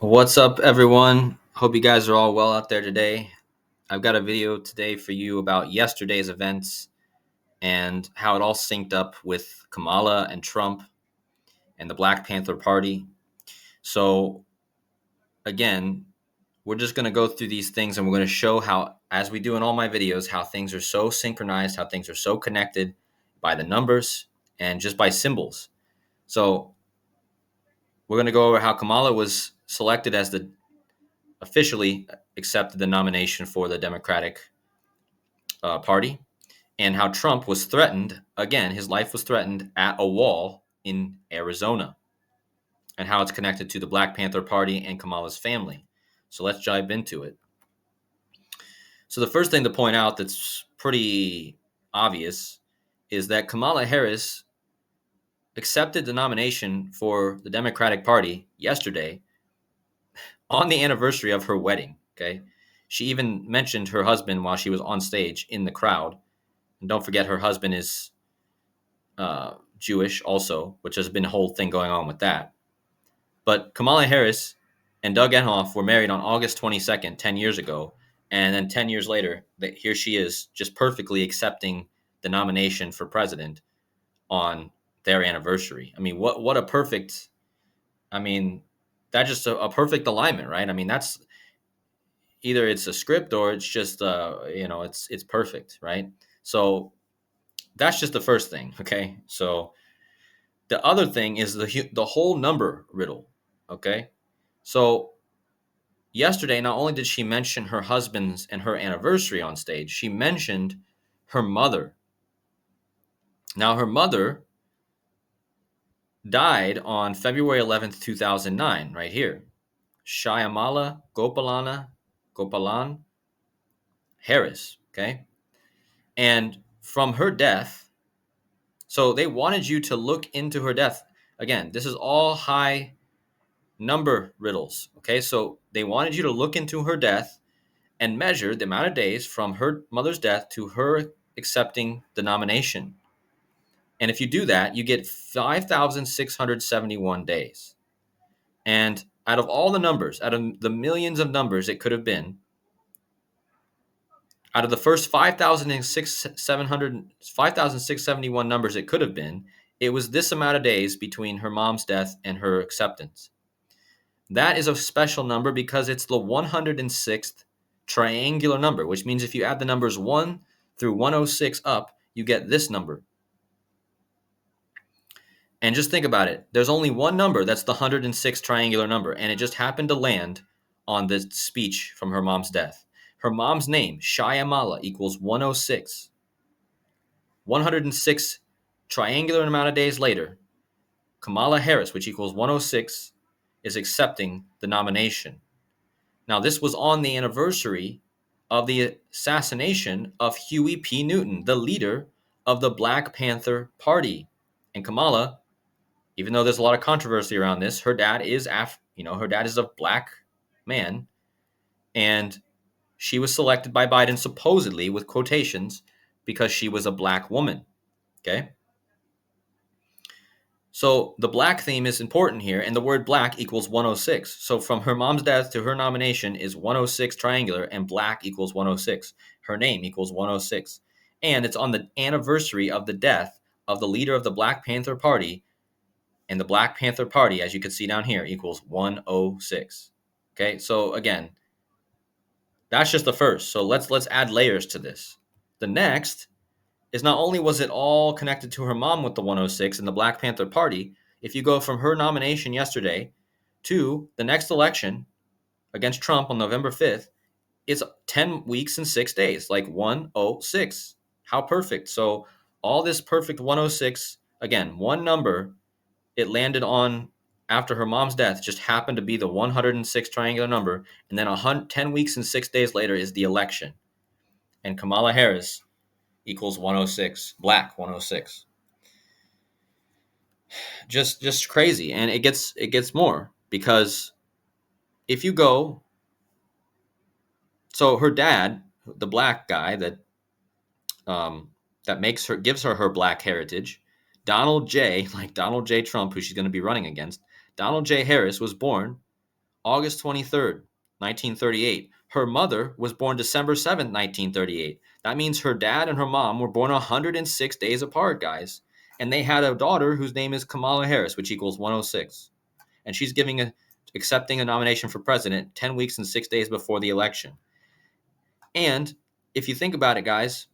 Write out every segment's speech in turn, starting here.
What's up, everyone? Hope you guys are all well out there today. I've got a video today for you about yesterday's events and how it all synced up with Kamala and Trump and the Black Panther Party. So, again, we're just going to go through these things and we're going to show how, as we do in all my videos, how things are so synchronized, how things are so connected by the numbers and just by symbols. So, we're going to go over how Kamala was selected as the officially accepted the nomination for the Democratic Party, and how Trump was threatened again. His life was threatened at a wall in Arizona, and how it's connected to the Black Panther Party and Kamala's family. So let's dive into it. So the first thing to point out that's pretty obvious is that Kamala Harris accepted the nomination for the Democratic Party yesterday on the anniversary of her wedding. Okay. She even mentioned her husband while she was on stage in the crowd. And don't forget, her husband is Jewish also, which has been a whole thing going on with that. But Kamala Harris and Doug Emhoff were married on August 22nd, 10 years ago. And then 10 years later, here she is just perfectly accepting the nomination for president on their anniversary. I mean, what a perfect, I mean, that's just a perfect alignment, right? I mean, that's either it's a script or it's just, it's perfect, right? So that's just the first thing, okay? So the other thing is the whole number riddle, okay? So yesterday, not only did she mention her husband's and her anniversary on stage, she mentioned her mother. Now, her mother died on February 11th, 2009, right here. Shyamala Gopalan Harris, okay? And from her death, so they wanted you to look into her death. Again, this is all high number riddles. Okay, so they wanted you to look into her death and measure the amount of days from her mother's death to her accepting the nomination. And if you do that, you get 5,671 days. And out of all the numbers, out of the millions of numbers it could have been, out of the first 5,671 numbers it could have been, it was this amount of days between her mom's death and her acceptance. That is a special number because it's the 106th triangular number, which means if you add the numbers 1 through 106 up, you get this number. And just think about it. There's only one number that's the 106th triangular number, and it just happened to land on the speech from her mom's death. Her mom's name, Shyamala, equals 106. 106 triangular amount of days later, Kamala Harris, which equals 106, is accepting the nomination. Now, this was on the anniversary of the assassination of Huey P. Newton, the leader of the Black Panther Party. And Kamala, even though there's a lot of controversy around this, her dad is her dad is a black man, and she was selected by Biden supposedly with quotations because she was a black woman. Okay? So the black theme is important here, and the word black equals 106. So from her mom's death to her nomination is 106 triangular, and black equals 106. Her name equals 106. And it's on the anniversary of the death of the leader of the Black Panther Party, and the Black Panther Party, as you can see down here, equals 106. Okay, so again, that's just the first. So let's add layers to this. The next is not only was it all connected to her mom with the 106 and the Black Panther Party, if you go from her nomination yesterday to the next election against Trump on November 5th, it's 10 weeks and 6 days, like 106. How perfect. So all this perfect 106, again, one number, it landed on after her mom's death, just happened to be the 106 triangular number. And then 10 weeks and 6 days later is the election. And Kamala Harris equals 106, black 106. Just crazy. And it gets more, because if you go, so her dad, the black guy that gives her black heritage, Donald J. Trump, who she's going to be running against, Donald J. Harris was born August 23rd, 1938. Her mother was born December 7th, 1938. That means her dad and her mom were born 106 days apart, guys. And they had a daughter whose name is Kamala Harris, which equals 106. And she's accepting a nomination for president 10 weeks and 6 days before the election. And if you think about it, guys,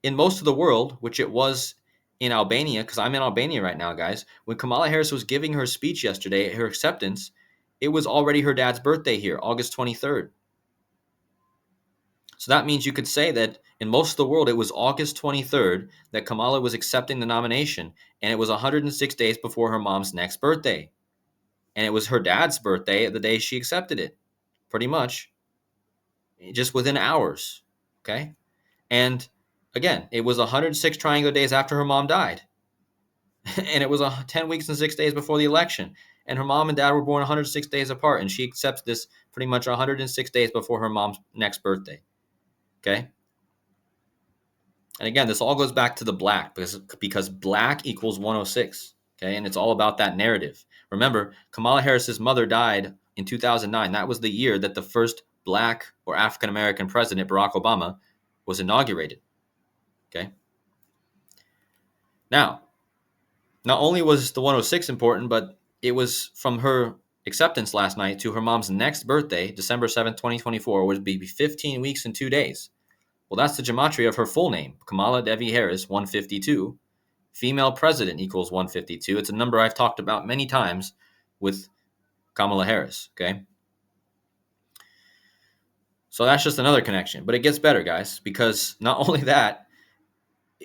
in most of the world, which it was in Albania, because I'm in Albania right now, guys, when Kamala Harris was giving her speech yesterday, her acceptance, it was already her dad's birthday here, August 23rd. So that means you could say that in most of the world, it was August 23rd that Kamala was accepting the nomination, and it was 106 days before her mom's next birthday. And it was her dad's birthday the day she accepted it, pretty much, just within hours, okay? And again, it was 106 triangular days after her mom died. And it was 10 weeks and 6 days before the election. And her mom and dad were born 106 days apart. And she accepts this pretty much 106 days before her mom's next birthday. Okay? And again, this all goes back to the black because black equals 106. Okay? And it's all about that narrative. Remember, Kamala Harris's mother died in 2009. That was the year that the first black or African American president, Barack Obama, was inaugurated. Okay? Now, not only was the 106 important, but it was from her acceptance last night to her mom's next birthday, December 7th, 2024, would be 15 weeks and 2 days. Well, that's the gematria of her full name, Kamala Devi Harris, 152. Female president equals 152. It's a number I've talked about many times with Kamala Harris, okay? So that's just another connection. But it gets better, guys, because not only that,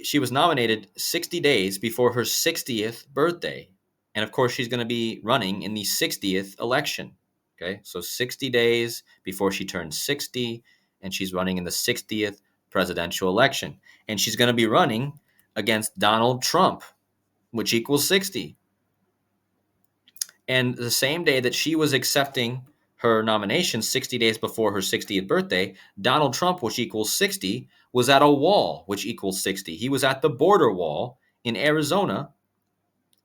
she was nominated 60 days before her 60th birthday. And of course, she's going to be running in the 60th election. Okay, so 60 days before she turns 60, and she's running in the 60th presidential election. And she's going to be running against Donald Trump, which equals 60. And the same day that she was accepting her nomination, 60 days before her 60th birthday, Donald Trump, which equals 60, was at a wall, which equals 60. He was at the border wall in Arizona.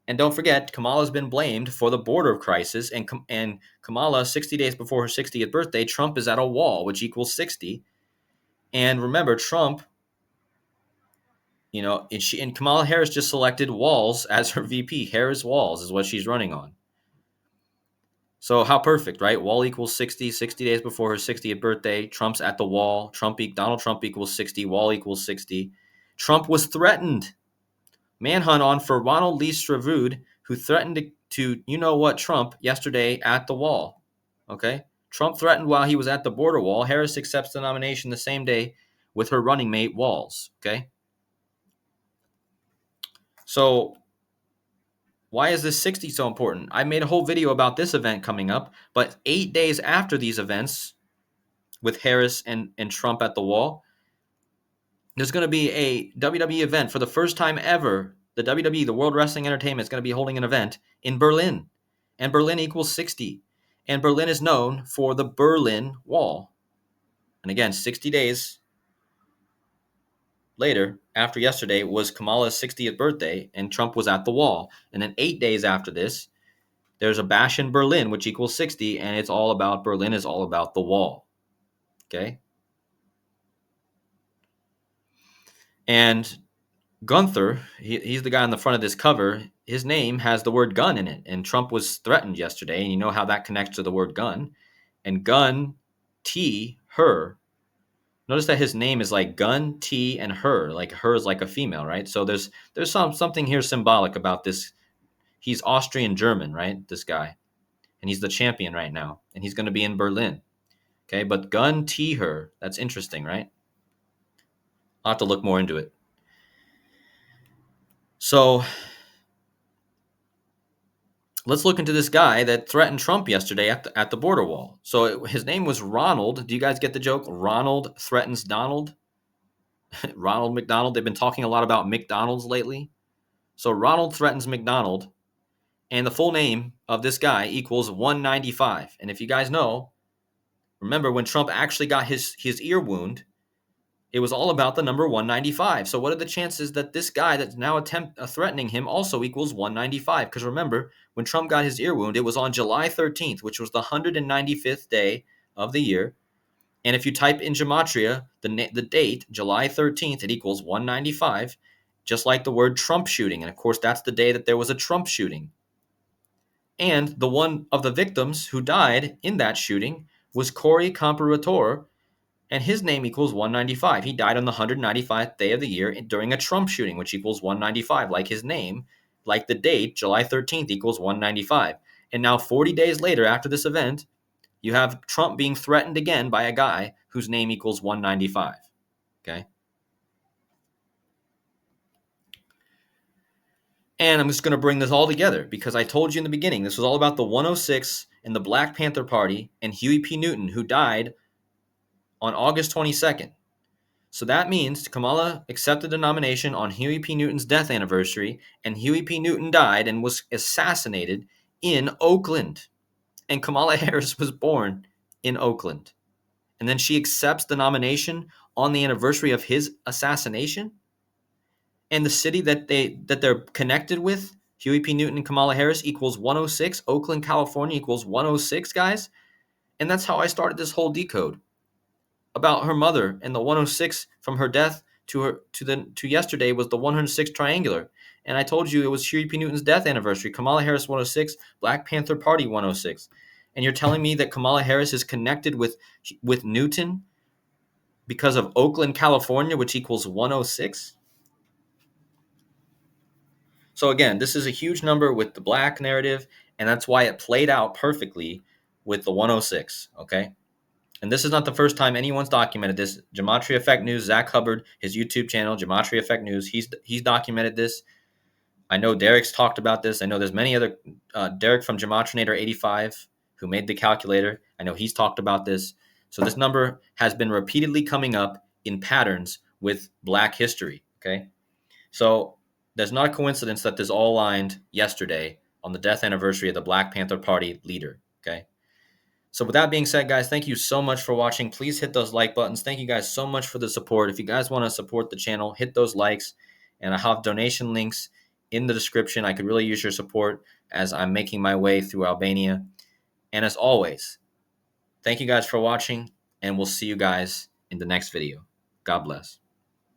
And don't forget, Kamala's been blamed for the border crisis. And Kamala, 60 days before her 60th birthday, Trump is at a wall, which equals 60. And remember, Trump, and Kamala Harris just selected Walz as her VP. Harris Walz is what she's running on. So how perfect, right? Wall equals 60, 60 days before her 60th birthday. Trump's at the wall. Donald Trump equals 60. Wall equals 60. Trump was threatened. Manhunt on for Ronald Lee Stravud, who threatened to Trump yesterday at the wall. Okay? Trump threatened while he was at the border wall. Harris accepts the nomination the same day with her running mate, Walz. Okay? So why is this 60 so important? I made a whole video about this event coming up, but 8 days after these events with Harris and Trump at the wall, there's going to be a WWE event for the first time ever. The WWE, the World Wrestling Entertainment, is going to be holding an event in Berlin, and Berlin equals 60. And Berlin is known for the Berlin Wall. And again, 60 days later, after yesterday, was Kamala's 60th birthday, and Trump was at the wall. And then 8 days after this, there's a bash in Berlin, which equals 60, and it's all about Berlin is all about the wall. Okay? And Gunther, he's the guy on the front of this cover. His name has the word gun in it, and Trump was threatened yesterday, and you know how that connects to the word gun. And gun, T, her. Notice that his name is like gun, T, and her. Like her is like a female, right? So there's something here symbolic about this. He's Austrian German, right? This guy. And he's the champion right now. And he's going to be in Berlin. Okay, but gun, T, her. That's interesting, right? I'll have to look more into it. So let's look into this guy that threatened Trump yesterday at the border wall. So his name was Ronald. Do you guys get the joke? Ronald threatens Donald. Ronald McDonald. They've been talking a lot about McDonald's lately. So Ronald threatens McDonald, and the full name of this guy equals 195. And if you guys know, remember when Trump actually got his ear wound, It was all about the number 195. So what are the chances that this guy that's now threatening him also equals 195? Because remember, when Trump got his ear wound, it was on July 13th, which was the 195th day of the year. And if you type in gematria, the date, July 13th, it equals 195, just like the word Trump shooting. And of course, that's the day that there was a Trump shooting. And the one of the victims who died in that shooting was Corey Comparator, and his name equals 195. He died on the 195th day of the year during a Trump shooting, which equals 195, like his name, like the date, July 13th equals 195. And now 40 days later after this event, you have Trump being threatened again by a guy whose name equals 195. Okay? And I'm just going to bring this all together because I told you in the beginning, this was all about the 106 and the Black Panther Party and Huey P. Newton, who died on August 22nd. So that means Kamala accepted the nomination on Huey P. Newton's death anniversary, and Huey P. Newton died and was assassinated in Oakland. And Kamala Harris was born in Oakland. And then she accepts the nomination on the anniversary of his assassination. And the city that they're connected with, Huey P. Newton and Kamala Harris, equals 106. Oakland, California equals 106, guys. And that's how I started this whole decode about her mother, and the 106 from her death to yesterday was the 106 triangular. And I told you it was Huey P. Newton's death anniversary. Kamala Harris 106, Black Panther Party 106. And you're telling me that Kamala Harris is connected with Newton because of Oakland, California, which equals 106? So again, this is a huge number with the black narrative, and that's why it played out perfectly with the 106, okay? And this is not the first time anyone's documented this. Gematria Effect News, Zach Hubbard, his YouTube channel, Gematria Effect News, he's documented this. I know Derek's talked about this. I know there's many other, Derek from Gematrinator 85, who made the calculator. I know he's talked about this. So this number has been repeatedly coming up in patterns with Black history, okay? So there's not a coincidence that this all aligned yesterday on the death anniversary of the Black Panther Party leader, okay? So with that being said, guys, thank you so much for watching. Please hit those like buttons. Thank you guys so much for the support. If you guys want to support the channel, hit those likes. And I have donation links in the description. I could really use your support as I'm making my way through Albania. And as always, thank you guys for watching, and we'll see you guys in the next video. God bless.